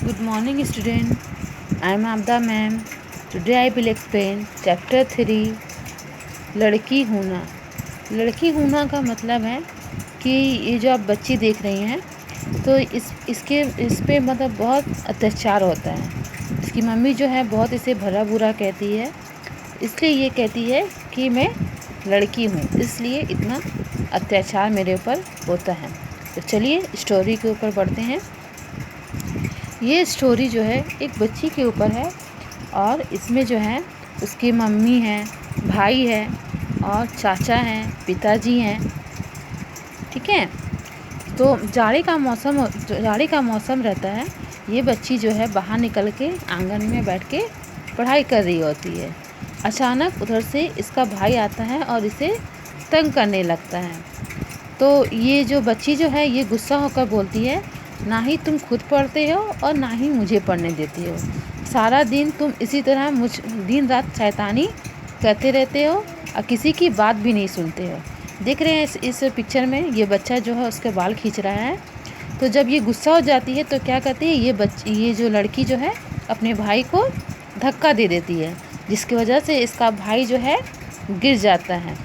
Good morning, student. I am Abda ma'am. Today I will explain chapter 3 लड़की होना। लड़की होना का मतलब है कि ये जो आप बच्ची देख रही हैं तो इस पे मतलब बहुत अत्याचार होता है। इसकी मम्मी जो है बहुत इसे भला बुरा कहती है, इसलिए ये कहती है कि मैं लड़की हूँ, इसलिए इतना अत्याचार मेरे ऊपर होता है। तो चलिए स्टोरी के ऊपर बढ़ते हैं। ये स्टोरी जो है एक बच्ची के ऊपर है और इसमें जो है उसकी मम्मी है, भाई है और चाचा हैं, पिताजी हैं। ठीक है। तो जाड़े का मौसम रहता है। ये बच्ची जो है बाहर निकल के आंगन में बैठ के पढ़ाई कर रही होती है। अचानक उधर से इसका भाई आता है और इसे तंग करने लगता है। तो ये जो बच्ची जो है ये गुस्सा होकर बोलती है, ना ही तुम खुद पढ़ते हो और ना ही मुझे पढ़ने देती हो। सारा दिन तुम इसी तरह दिन रात शैतानी करते रहते हो और किसी की बात भी नहीं सुनते हो। देख रहे हैं इस पिक्चर में ये बच्चा जो है उसके बाल खींच रहा है। तो जब ये गुस्सा हो जाती है तो क्या करती है ये जो लड़की जो है अपने भाई को धक्का दे देती है, जिसकी वजह से इसका भाई जो है गिर जाता है।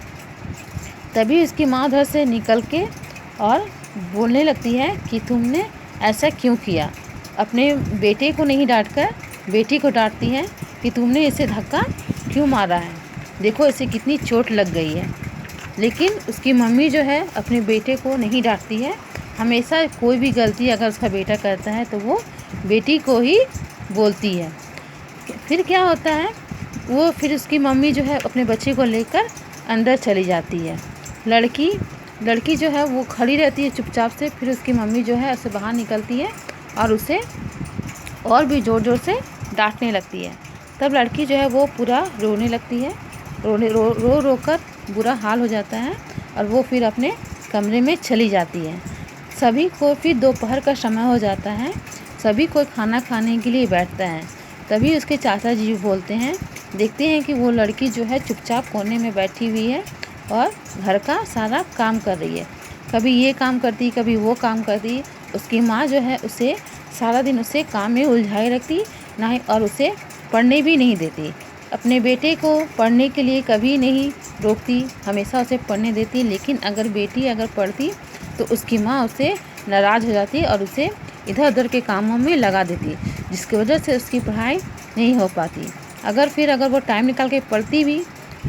तभी उसकी माँ उधर से निकल के और बोलने लगती है कि तुमने ऐसा क्यों किया। अपने बेटे को नहीं डांटकर बेटी को डांटती है कि तुमने इसे धक्का क्यों मारा है, देखो इसे कितनी चोट लग गई है। लेकिन उसकी मम्मी जो है अपने बेटे को नहीं डांटती है। हमेशा कोई भी गलती अगर उसका बेटा करता है तो वो बेटी को ही बोलती है। फिर क्या होता है, वो फिर उसकी मम्मी जो है अपने बच्चे को लेकर अंदर चली जाती है। लड़की जो है वो खड़ी रहती है चुपचाप से। फिर उसकी मम्मी जो है उसे बाहर निकलती है और उसे और भी ज़ोर ज़ोर से डांटने लगती है। तब लड़की जो है वो पूरा रोने लगती है। रो कर बुरा हाल हो जाता है और वो फिर अपने कमरे में चली जाती है। सभी को फिर दोपहर का समय हो जाता है। सभी को खाना खाने के लिए बैठता है। तभी उसके चाचा जी बोलते हैं, देखते हैं कि वो लड़की जो है चुपचाप कोने में बैठी हुई है और घर का सारा काम कर रही है। कभी ये काम करती, कभी वो काम करती। उसकी माँ जो है उसे सारा दिन उसे काम में उलझाए रखती ना ही, और उसे पढ़ने भी नहीं देती। अपने बेटे को पढ़ने के लिए कभी नहीं रोकती, हमेशा उसे पढ़ने देती। लेकिन अगर बेटी पढ़ती तो उसकी माँ उससे नाराज़ हो जाती और उसे इधर उधर के कामों में लगा देती, जिसकी वजह से उसकी पढ़ाई नहीं हो पाती। अगर वो टाइम निकाल के पढ़ती भी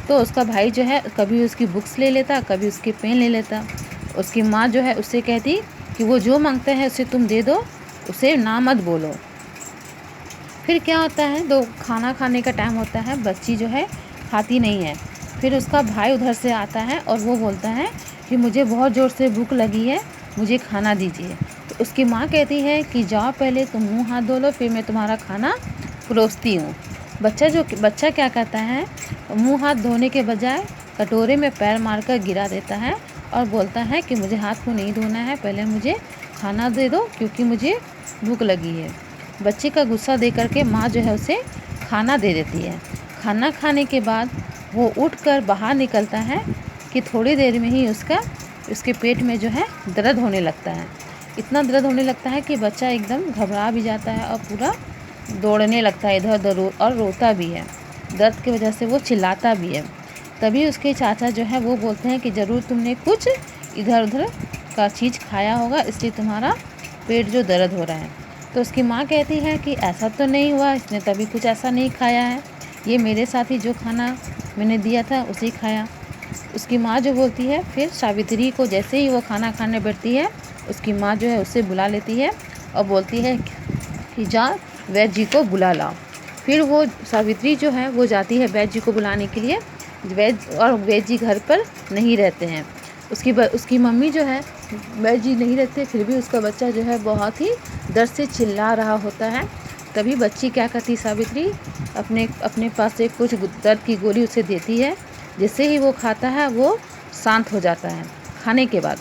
तो उसका भाई जो है कभी उसकी बुक्स ले लेता, कभी उसके पेन ले लेता। उसकी माँ जो है उससे कहती कि वो जो मांगता है उसे तुम दे दो, उसे ना मत बोलो। फिर क्या होता है, तो खाना खाने का टाइम होता है, बच्ची जो है खाती नहीं है। फिर उसका भाई उधर से आता है और वो बोलता है कि मुझे बहुत ज़ोर से भूख लगी है, मुझे खाना दीजिए। तो उसकी माँ कहती है कि जाओ पहले तुम मुँह हाथ धो लो, फिर मैं तुम्हारा खाना परोसती हूँ। बच्चा क्या करता है, मुँह हाथ धोने के बजाय कटोरे में पैर मारकर गिरा देता है और बोलता है कि मुझे हाथ को नहीं धोना है, पहले मुझे खाना दे दो क्योंकि मुझे भूख लगी है। बच्चे का गुस्सा देख करके माँ जो है उसे खाना दे देती है। खाना खाने के बाद वो उठकर बाहर निकलता है कि थोड़ी देर में ही उसके पेट में जो है दर्द होने लगता है। इतना दर्द होने लगता है कि बच्चा एकदम घबरा भी जाता है और पूरा दौड़ने लगता है इधर उधर और रोता भी है। दर्द की वजह से वो चिल्लाता भी है। तभी उसके चाचा जो है वो बोलते हैं कि ज़रूर तुमने कुछ इधर उधर का चीज़ खाया होगा, इसलिए तुम्हारा पेट जो दर्द हो रहा है। तो उसकी माँ कहती है कि ऐसा तो नहीं हुआ, इसने तभी कुछ ऐसा नहीं खाया है, ये मेरे साथ ही जो खाना मैंने दिया था उसे खाया। उसकी माँ जो बोलती है, फिर सावित्री को जैसे ही वो खाना खाने बैठती है उसकी माँ जो है उसे बुला लेती है और बोलती है कि जा वैद्य जी को बुला लाओ। फिर वो सावित्री जो है वो जाती है वैद्य जी को बुलाने के लिए। वैद्य जी घर पर नहीं रहते हैं। उसकी मम्मी जो है, वैद्य जी नहीं रहते, फिर भी उसका बच्चा जो है बहुत ही दर्द से चिल्ला रहा होता है। तभी बच्ची क्या करती, सावित्री अपने पास से कुछ दर्द की गोली उसे देती है। जिससे ही वो खाता है वो शांत हो जाता है। खाने के बाद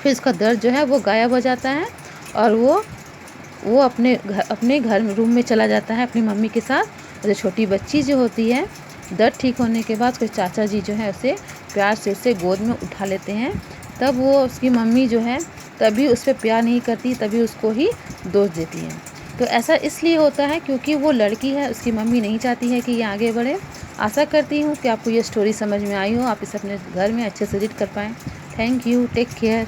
फिर उसका दर्द जो है वो गायब हो जाता है और वो अपने घर रूम में चला जाता है अपनी मम्मी के साथ। और जो छोटी बच्ची जो होती है, दर्द ठीक होने के बाद उसके चाचा जी जो है उसे प्यार से उसे गोद में उठा लेते हैं। तब वो उसकी मम्मी जो है तभी उस पर प्यार नहीं करती, तभी उसको ही दोष देती है। तो ऐसा इसलिए होता है क्योंकि वो लड़की है, उसकी मम्मी नहीं चाहती है कि ये आगे बढ़े। आशा करती हूँ कि आपको ये स्टोरी समझ में आई हो, आप इसे अपने घर में अच्छे से रीड कर पाएँ। Thank you, take care.